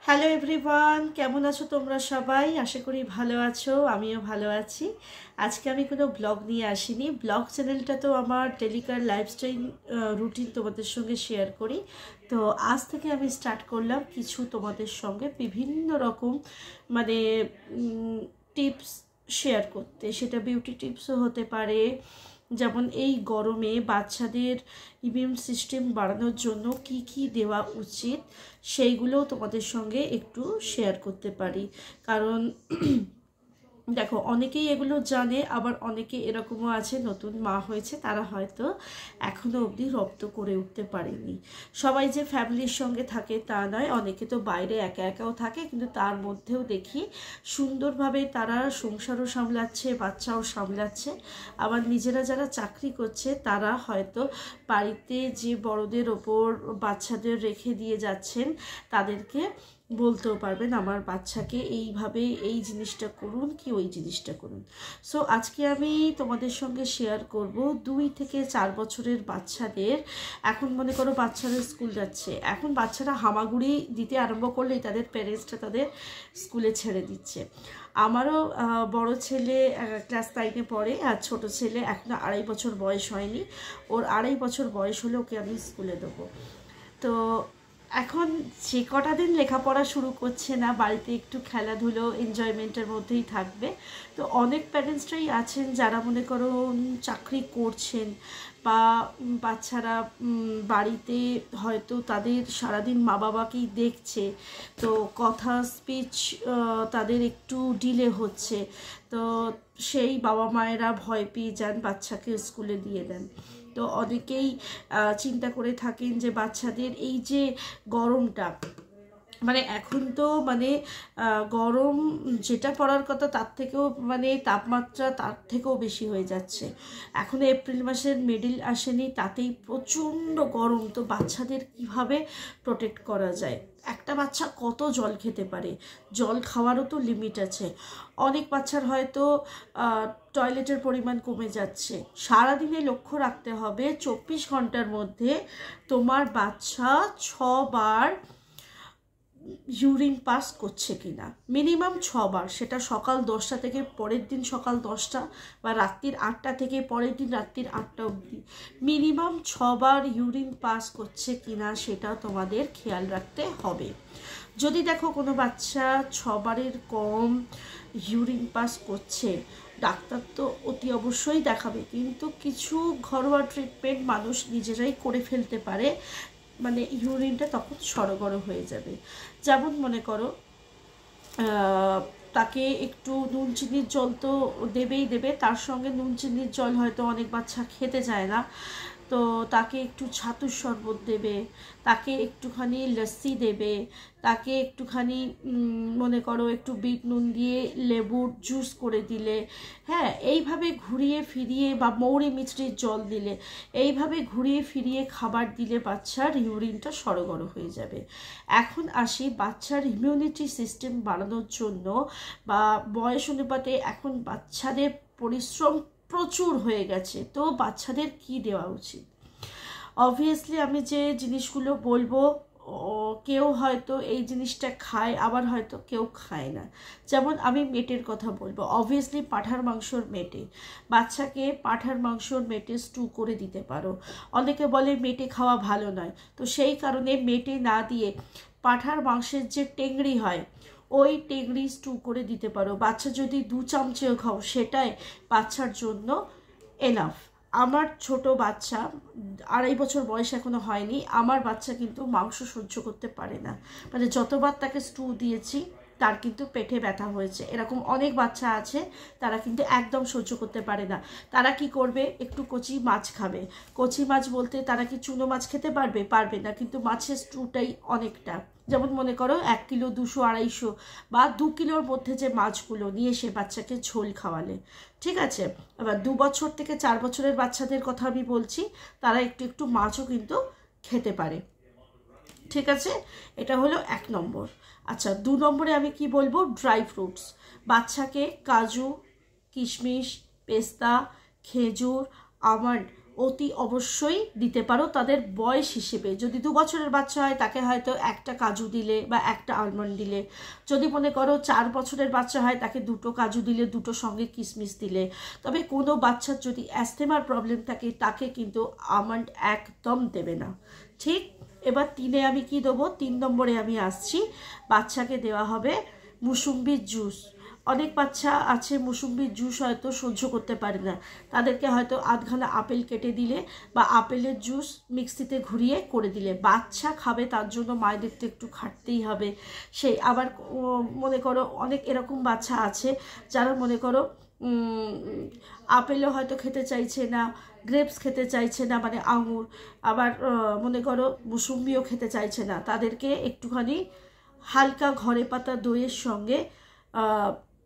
Hello everyone, কেমন আছো তোমরা সবাই? আশা করি ভালো আছো, আমিও ভালো আছি। আজকে আমি কোনো ব্লগ নিয়ে আসিনি। ব্লগ চ্যানেলটা তো আমার ডেলিকার লাইফস্টাইল রুটিন তোমাদের সঙ্গে শেয়ার করি। তো আজ থেকে আমি স্টার্ট করলাম কিছু তোমাদের সঙ্গে বিভিন্ন রকম মানে টিপস শেয়ার করতে। সেটা বিউটি টিপসও হতে পারে, যেমন এই গরমে বাচ্চাদের ইমিউন সিস্টেম বাড়ানোর জন্য কি কি দেওয়া উচিত সেইগুলোও তোমাদের সঙ্গে একটু শেয়ার করতে পারি। কারণ দেখো, অনেকেই এগুলো জানে, আবার অনেকে এরকমও আছে নতুন মা হয়েছে, তারা হয়তো এখনো অবধি রপ্ত করে উঠতে পারেনি। সবাই যে ফ্যামিলির সঙ্গে থাকে তা নয়, অনেকে তো বাইরে একা একাও থাকে, কিন্তু তার মধ্যেও দেখি সুন্দরভাবে তারা সংসারও সামলাচ্ছে, বাচ্চাও সামলাচ্ছে। আবার নিজেরা যারা চাকরি করছে তারা হয়তো বাড়িতে যে বড়দের ওপর বাচ্চাদের রেখে দিয়ে যাচ্ছেন তাদেরকে বলতেও পারবেন আমার বাচ্চাকে এইভাবে এই জিনিসটা করুন কি ওই জিনিসটা করুন। সো আজকে আমি তোমাদের সঙ্গে শেয়ার করব 2 থেকে 4 বছরের বাচ্চাদের। এখন মনে করো বাচ্চারা স্কুল যাচ্ছে, এখন বাচ্চারা হামাগুড়ি দিতে আরম্ভ করলেই তাদের প্যারেন্টসরা তাদের স্কুলে ছেড়ে দিচ্ছে। আমারও বড় ছেলে ক্লাস 9-এ পড়ে, আর ছোট ছেলে এখনো 2.5 বছর বয়স হয়নি। ওর 2.5 বছর বয়স হলে ওকে আমি স্কুলে দেবো। তো এখন যে কটা দিন লেখাপড়া শুরু করছে না, বাড়িতে একটু খেলাধুলো এনজয়মেন্টের মধ্যেই থাকবে। তো অনেক প্যারেন্টসরাই আছেন যারা মনে করো চাকরি করছেন, বা বাচ্চারা বাড়িতে হয়তো তাদের সারাদিন মা বাবাকেই দেখছে, তো কথা স্পিচ তাদের একটু ডিলে হচ্ছে। তো সেই বাবা মায়েরা ভয় পেয়ে যান, বাচ্চাকে স্কুলে দিয়ে দেন। তো অনেকেই চিন্তা করে থাকেন যে বাচ্চাদের এই যে গরমটা, মানে এখন তো মানে গরম যেটা পড়ার কথা তার থেকেও মানে তাপমাত্রা তার থেকেও বেশি হয়ে যাচ্ছে। এখনও এপ্রিল মাসের মিডিল আসেনি, তাতেই প্রচণ্ড গরম। তো বাচ্চাদের কিভাবে প্রোটেক্ট করা যায়? একটা বাচ্চা কত জল খেতে পারে? জল খাওয়ারও তো লিমিট আছে। অনেক বাচ্চার হয়তো টয়লেটের পরিমাণ কমে যাচ্ছে। সারাদিনে লক্ষ্য রাখতে হবে 24 ঘন্টার মধ্যে তোমার বাচ্চা 6 বার ইউরিন পাস করছে কিনা, মিনিমাম 6 বার। সেটা সকাল 10টা থেকে পরের দিন সকাল 10টা, বা রাত্রির 8টা থেকে পরের দিন রাত্রির 8টা অবধি মিনিমাম 6 বার ইউরিন পাস করছে কিনা সেটা তোমাদের খেয়াল রাখতে হবে। যদি দেখো কোনো বাচ্চা 6 বারের কম ইউরিন পাস করছে, ডাক্তার তো অতি অবশ্যই দেখাবে, কিন্তু কিছু ঘরোয়া ট্রিটমেন্ট মানুষ নিজেরাই করে ফেলতে পারে। মানে ইউরিনটা তখন সরগর হয়ে যাবে। যেমন মনে করো তাকে একটু নুন চিনির জল তো দেবেই দেবে, তার সঙ্গে নুন চিনির জল হয়তো অনেক বাচ্চা খেতে চায় না, তো তাকে একটু ছাতুর শরবত দেবে, তাকে একটুখানি লস্যি দেবে, তাকে একটুখানি মনে করো একটু বিট নুন দিয়ে লেবুর জুস করে দিলে, হ্যাঁ, এইভাবে ঘুরিয়ে ফিরিয়ে, বা মৌরি মিছরির জল দিলে, এইভাবে ঘুরিয়ে ফিরিয়ে খাবার দিলে বাচ্চার ইউরিনটা সরগর হয়ে যাবে। এখন আসি বাচ্চার ইমিউনিটি সিস্টেম বাড়ানোর জন্য, বা বয়স অনুপাতে এখন বাচ্চাদের পরিশ্রম প্রচুর হয়ে গেছে। তো বাচ্চাদের কি দেওয়া উচিত? অবভিয়াসলি আমি যে জিনিসগুলো বলবো, কেউ হয়তো এই জিনিসটা খায়, আবার হয়তো কেউ খায় না। যেমন আমি মেটের কথা বলবো। অবভিয়াসলি পাঁঠার মাংসর মেটে, বাচ্চাকে পাঁঠার মাংসর মেটে স্টু করে দিতে পারো। অনেকে বলে মেটে খাওয়া ভালো নয়, তো সেই কারণে মেটে না দিয়ে পাঁঠার মাংসের যে টেংরি হয় ওই টেংরি স্টু করে দিতে পারো। বাচ্চা যদি 2 চামচেও খাও সেটাই বাচ্চার জন্য এনাফ। আমার ছোট বাচ্চা 2.5 বছর বয়স এখনো হয়নি, আমার বাচ্চা কিন্তু মাংস সহ্য করতে পারে না। মানে যতবার তাকে স্টু দিয়েছি তার কিন্তু পেটে ব্যথা হয়েছে। এরকম অনেক বাচ্চা আছে তারা কিন্তু একদম সহ্য করতে পারে না। তারা কি করবে? একটু কচি মাছ খাবে। কচি মাছ বলতে তারা কি চুনো মাছ খেতে পারবে? পারবে না, কিন্তু মাছের স্টুটাই অনেকটা। যেমন মনে করো 1 কিলো 200-250 বা 2 কিলোর মধ্যে যে মাছগুলো নিয়ে সে বাচ্চাকে ঝোল খাওয়ালে ঠিক আছে। এবার 2 বছর থেকে 4 বছরের বাচ্চাদের কথা আমি বলছি, তারা একটু একটু মাছও কিন্তু খেতে পারে, ঠিক আছে। এটা হলো 1 নম্বর। আচ্ছা, 2 নম্বরে আমি কি বলবো? Dry fruits. বাচ্চাকে কাজু, কিশমিশ, পেস্তা, খেজুর, আমন্ড অতি অবশ্যই দিতে পারো তাদের বয়স হিসেবে। যদি 2 বছরের বাচ্চা হয় তাকে হয়তো একটা কাজু দিলে বা একটা আলমন্ড দিলে, যদি মনে করো 4 বছরের বাচ্চা হয় তাকে 2টো কাজু দিলে, 2টো সঙ্গে কিশমিশ দিলে। তবে কোনো বাচ্চার যদি অ্যাস্থেমার প্রবলেম থাকে তাকে কিন্তু আমন্ড একদম দেবে না, ঠিক। এবার 3-এ আমি কি দেবো, 3 নম্বরে আমি আসছি, বাচ্চাকে দেওয়া হবে মুসুম্বির জুস। অনেক বাচ্চা আছে মুসুম্বির জুস হয়তো সহ্য করতে পারে না, তাদেরকে হয়তো আধখানা আপেল কেটে দিলে বা আপেলের জুস মিক্সিতে ঘুরিয়ে করে দিলে, বাচ্চা খাবে তার জন্য মায়েদের তো একটু খাটতেই হবে। সেই আবার মনে করো অনেক এরকম বাচ্চা আছে যারা মনে করো আপেলও হয়তো খেতে চাইছে না, গ্রেপস খেতে চাইছে না মানে আঙুর, আবার মনে করো মুসুম্বিও খেতে চাইছে না, তাদেরকে একটুখানি হালকা ঘরে পাতা দইয়ের সঙ্গে,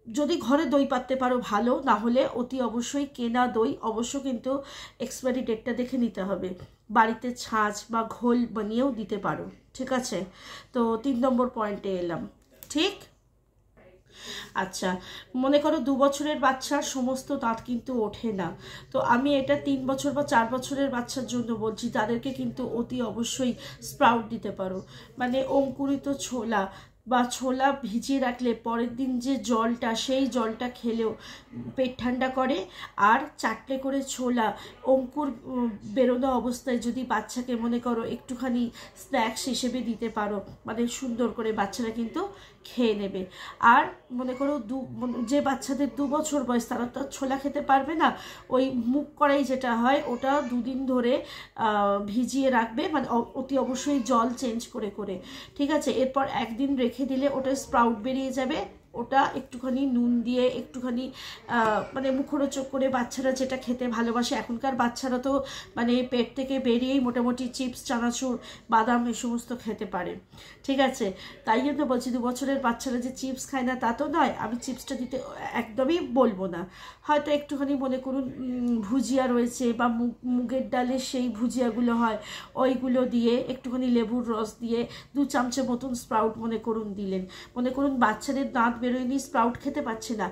যদি ঘরে দই পাততে পারো ভালো, না হলে অতি অবশ্যই কেনা দই, অবশ্য কিন্তু এক্সপায়ারি ডেটটা দেখে নিতে হবে, বাড়িতে ছাঁচ বা ঘোল বানিয়েও দিতে পারো, ঠিক আছে। তো 3 নম্বর পয়েন্টে এলাম, ঠিক। আচ্ছা, মনে করো 2 বছরের বাচ্চার সমস্ত দাঁত কিন্তু ওঠে না, তো আমি এটা 3 বছর বা 4 বছরের বাচ্চার জন্য বলছি, তাদেরকে কিন্তু অতি অবশ্যই স্প্রাউট দিতে পারো, মানে অঙ্কুরিত ছোলা বা ছোলা ভিজিয়ে রাখলে পরের দিন যে জলটা, সেই জলটা খেলেও পেট ঠান্ডা করে। আর 4টে করে ছোলা অঙ্কুর বেরোনো অবস্থায় যদি বাচ্চাকে মনে করো একটুখানি স্ন্যাক্স হিসেবে দিতে পারো, মানে সুন্দর করে বাচ্চারা কিন্তু খেয়ে নেবে। আর মনে করো যে বাচ্চাদের 2 বছর বয়স তারা তো ছোলা খেতে পারবে না, ওই মুখ কড়াই যেটা হয় ওটা 2 দিন ধরে ভিজিয়ে রাখবে, মানে অতি অবশ্যই জল চেঞ্জ করে করে, ঠিক আছে। এরপর 1 দিন রেখে দিলে ওটা স্প্রাউট বেরিয়ে যাবে, ওটা একটুখানি নুন দিয়ে একটুখানি মানে মুখরোচক করে বাচ্চারা যেটা খেতে ভালোবাসে, এখনকার বাচ্চারা তো মানে পেট থেকে বেরিয়েই মোটামুটি চিপস, চানাচুর, বাদাম এই সমস্ত খেতে পারে, ঠিক আছে। তাই জন্য বলছি 2 বছরের বাচ্চারা যে চিপস খায় না তা তো নয়, আমি চিপসটা দিতে একদমই বলবো না, হয়তো একটুখানি মনে করুন ভুজিয়া রয়েছে বা মুগের ডালের সেই ভুজিয়াগুলো হয় ওইগুলো দিয়ে একটুখানি লেবুর রস দিয়ে 2 চামচের মতন স্প্রাউট মনে করুন দিলেন। মনে করুন বাচ্চাদের দাঁত বেরোয়নি, স্প্রাউট খেতে পাচ্ছে না,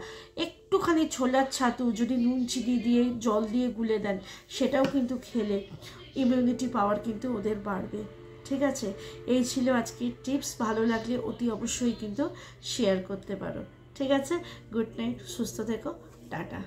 একটুখানি ছোলার ছাতু যদি নুন চিনি দিয়ে জল দিয়ে গুলে দেন, সেটাও কিন্তু খেলে ইমিউনিটি পাওয়ার কিন্তু ওদের বাড়বে, ঠিক আছে। এই ছিল আজকের টিপস, ভালো লাগলে অতি অবশ্যই কিন্তু শেয়ার করতে পারো, ঠিক আছে। গুড নাইট, সুস্থ থেকো, টাটা।